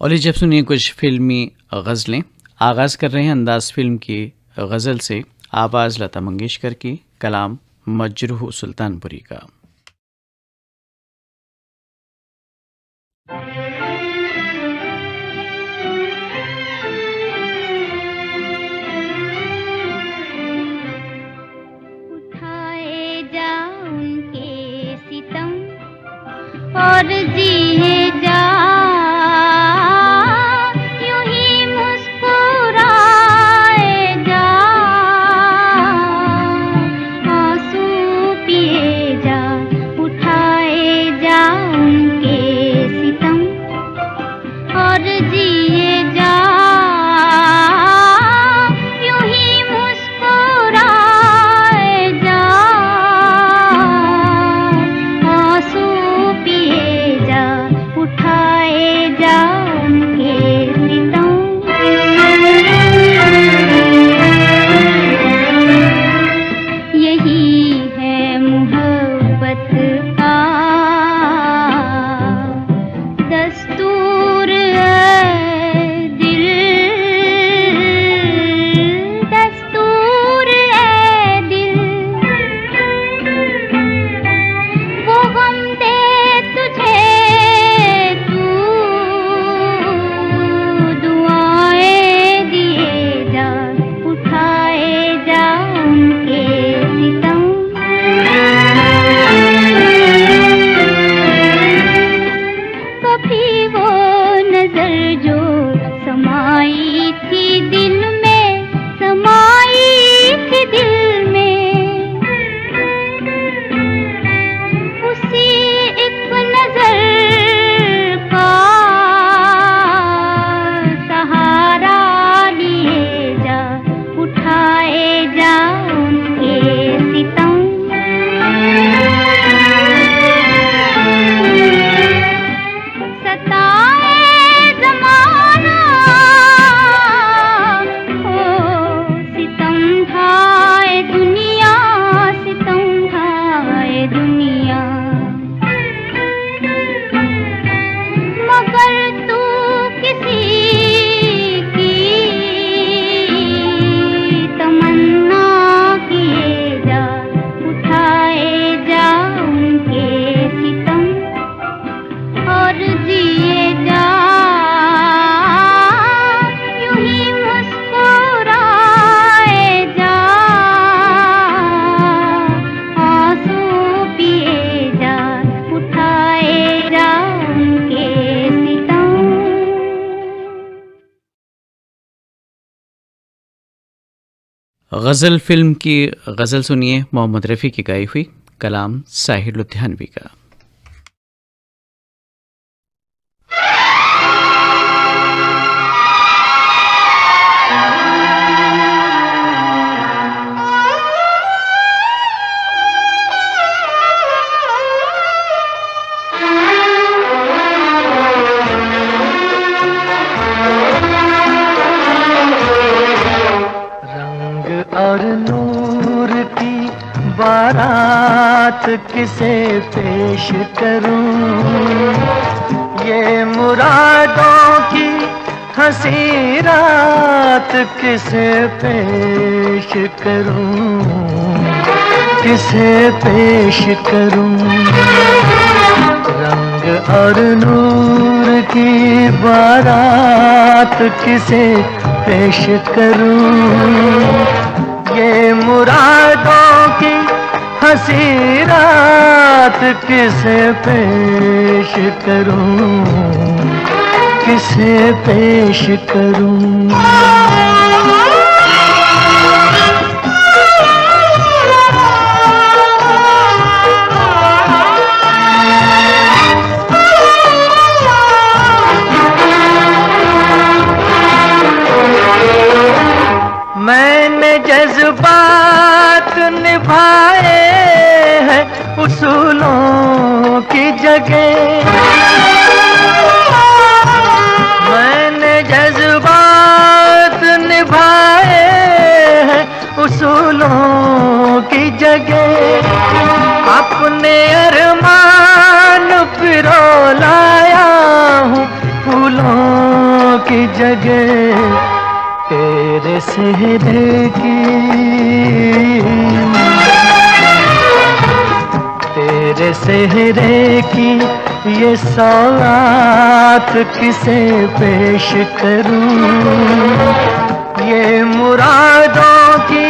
और ये जब सुनिए कुछ फिल्मी गज़लें। आगाज़ कर रहे हैं अंदाज़ फिल्म की गज़ल से। आवाज़ लता मंगेशकर की, कलाम मजरूह सुल्तानपुरी का। उठाए जा उनके सितम और जिए जा यूं ही मुस्कुराए जा, आंसू पिए जा। उठाए जा उनके सितम और जिए जा यूं ही मुस्कुराए जा, आंसू पिए जा। उठाए जा उनके सितम। यही है मोहब्बत का दस्तूर है दिल, दस्तूर है दिल। वो गम दे तुझे तू दुआएं दिए जा। उठाए जा उनके सितम। कभी वो नजर जो समाई थी दिल में, समाई थी दिल में, उसी एक नजर का सहारा लिए जा। उठाए जा उनके सितम। सताए ज़माना हो, सितम ढाए दुनिया, सितम ढाए दुनिया। मगर तू किसी की तमन्ना किए जा। उठाए जा उनके सितम और जिए जा यूं ही मुस्कुराए जा, आंसू पिए जा। उठाए जा उनके सितम। गज़ल फिल्म की गज़ल सुनिए मोहम्मद रफ़ी की गाई हुई, कलाम साहिर लुधियानवी का। रंग और नूर की बारात किसे पेश करूं, ये मुरादों की हंसी रात किसे पेश करूं, किसे पेश करूं। रंग और नूर की बारात किसे पेश करूं, ये मुरादों की हंसी रात किसे पेश करूं, किसे पेश करूं। मैंने जज्बात निभाए हैं उसूलों की जगह, मैंने जज्बात निभाए हैं उसूलों की जगह। अपने अरमान पिरो लाया हूँ फूलों की जगह तेरे सेहरे की, तेरे सेहरे की ये सौगात किसे पेश करूं, ये मुरादों की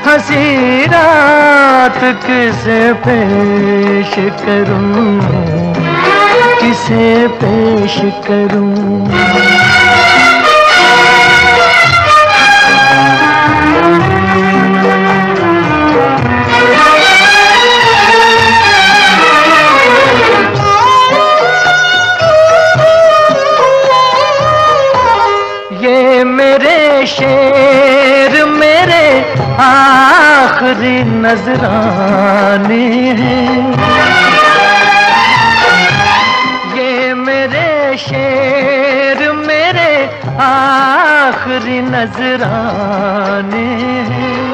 हंसी रात किसे पेश करूं, किसे पेश करूं। ये मेरे शेर मेरे आखिरी नजराने हैं, ये मेरे शेर मेरे आखिरी नजराने हैं।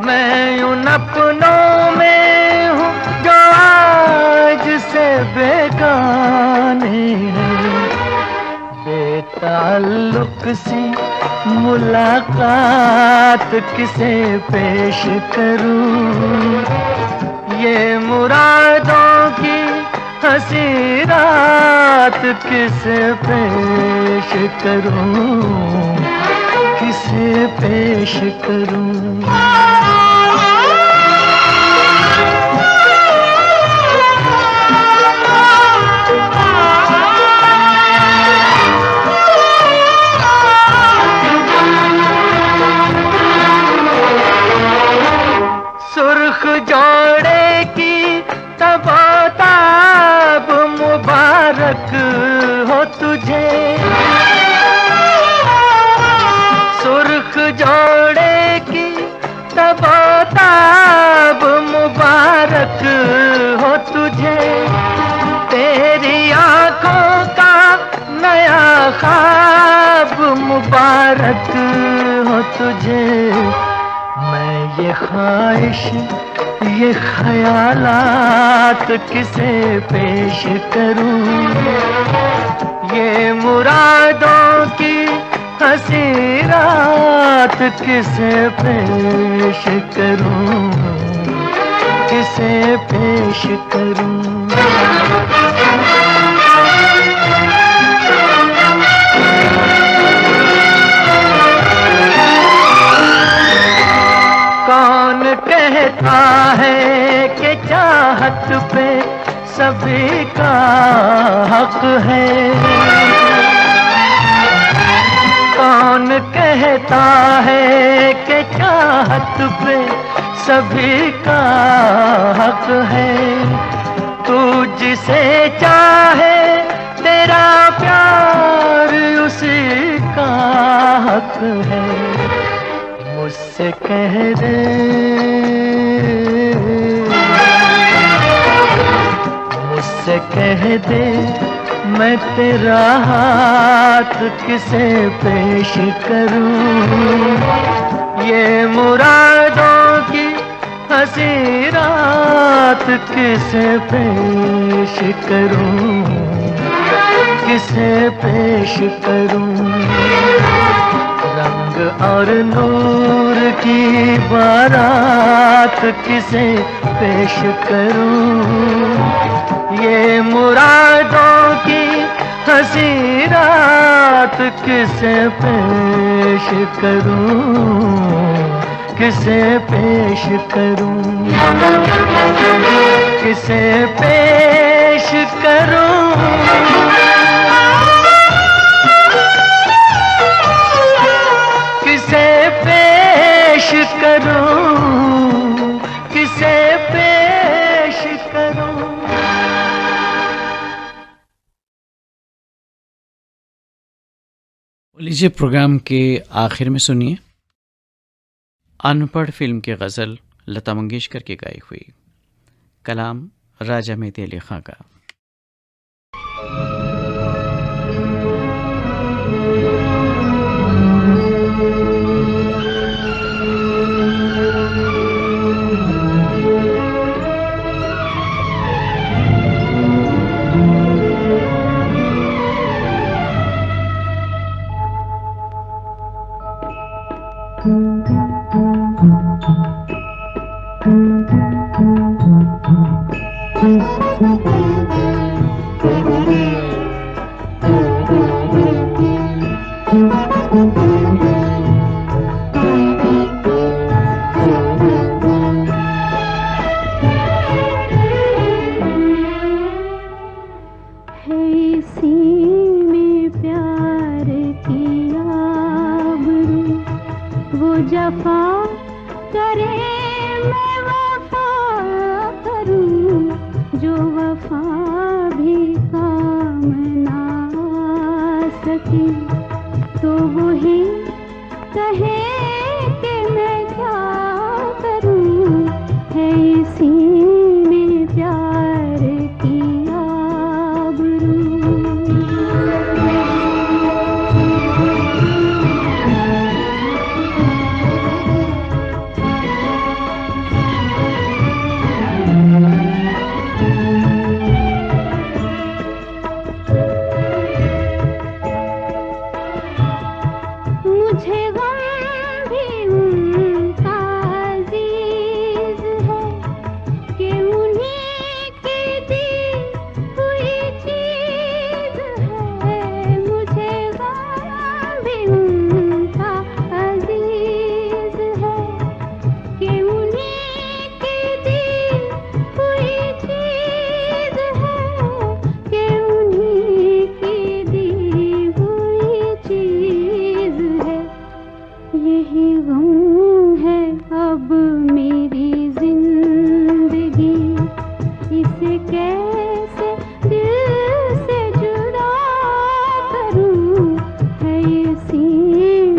मैं उन अपनों में हूँ जो आज से बेगाने हैं, बेताल्लुक सी मुलाकात किसे पेश करूं, ये मुरादों की हंसी रात किसे पेश करूं, किसे पेश करूं। सुर्ख जोड़े की तबताब मुबारक हो तुझे, सुर्ख जोड़े की तबताब मुबारक हो तुझे, तेरी आंखों का नया ख्वाब मुबारक हो तुझे। मैं ये ख्वाहिश ये ख्यालात किसे पेश करूं, ये मुरादों की हंसी रात किसे पेश करूं, किसे पेश करूं। कौन कहता है कि चाहत पे सभी का हक है, कौन कहता है कि चाहत पे सभी का हक है। तू जिसे चाहे तेरा प्यार उसी का हक है, मुझसे कह दे, मुझसे कह दे मैं तेरा हाथ किसे पेश करूं, ये मुरादों की हंसी रात किसे पेश करूं, किसे पेश करूं। रंग और नूर की बारात किसे पेश करूं, ये मुरादों की हंसी रात किसे पेश करूं, किसे पेश करूं, किसे पेश करूं। किसे पेश करूं, किसे पेश करूं। लीजिए प्रोग्राम के आखिर में सुनिए अनपढ़ फिल्म की गज़ल लता मंगेशकर की गाई हुई, कलाम राजा मेहदी अली खां का। वफा करे मैं वफा करूं, जो वफा भी काम ना आ सकी तो वही कहे कि मैं क्या करूं, है इसी में प्यार की आबरू। मुझे गम भी उनका अजीज है कि उन्हीं की दी हुई चीज है। मुझे गम भी उनका अजीज है कि उन्हीं की दी हुई चीज है, कि उन्हीं की दी हुई चीज है। यही गम है अब मेरी जिंदगी, इसे कैसे दिल से जुदा करूं, है इसी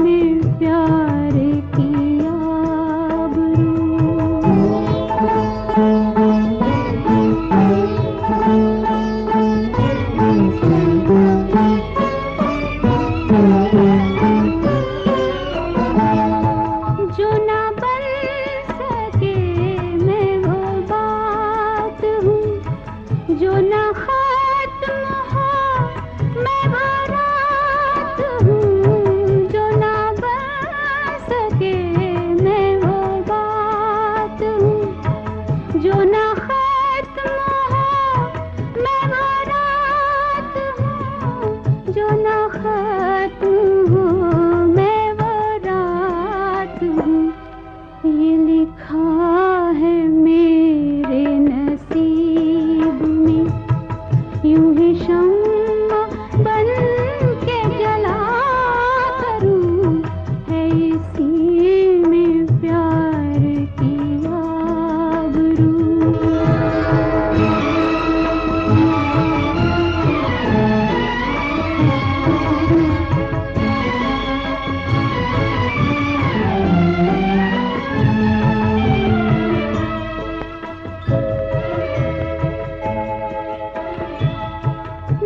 में प्यार की जो ना बन सके मैं वो बात हूँ, जो ना खत्म हो मैं वो रात हूँ, जो ना बन सके मैं वो बात हूँ, जो ना खत्म हो मैं वो रात हूँ, जो ना खत्म हो मैं वो रात हूँ। ये लिखा है मेरे नसीब में, यूं ही शम्मा बन के जला करूं, है इसी में प्यार की आबरू।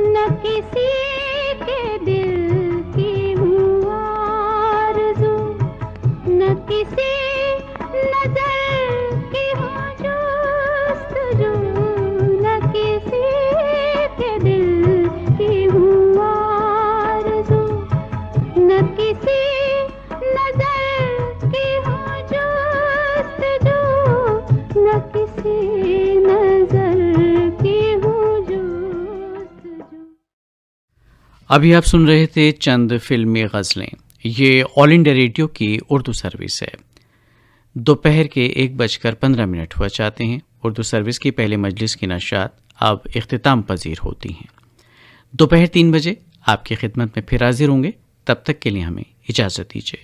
न किसी के दिल की हूँ आरज़ू, न किसी नज़र की हूँ जुस्तजू, न किसी के दिल की हूँ आरज़ू, न किसी नज़र की हूँ जुस्तजू, न किसी नज़र की हूँ जुस्तजू। अभी आप सुन रहे थे चंद फिल्मी गज़लें। ये ऑल इंडिया रेडियो की उर्दू सर्विस है। दोपहर के 1:15 हुआ चाहते हैं। उर्दू सर्विस की पहले मजलिस की नशात अब इख्तिताम पजीर होती हैं। दोपहर 3 बजे आपकी खिदमत में फिर हाजिर होंगे। तब तक के लिए हमें इजाज़त दीजिए।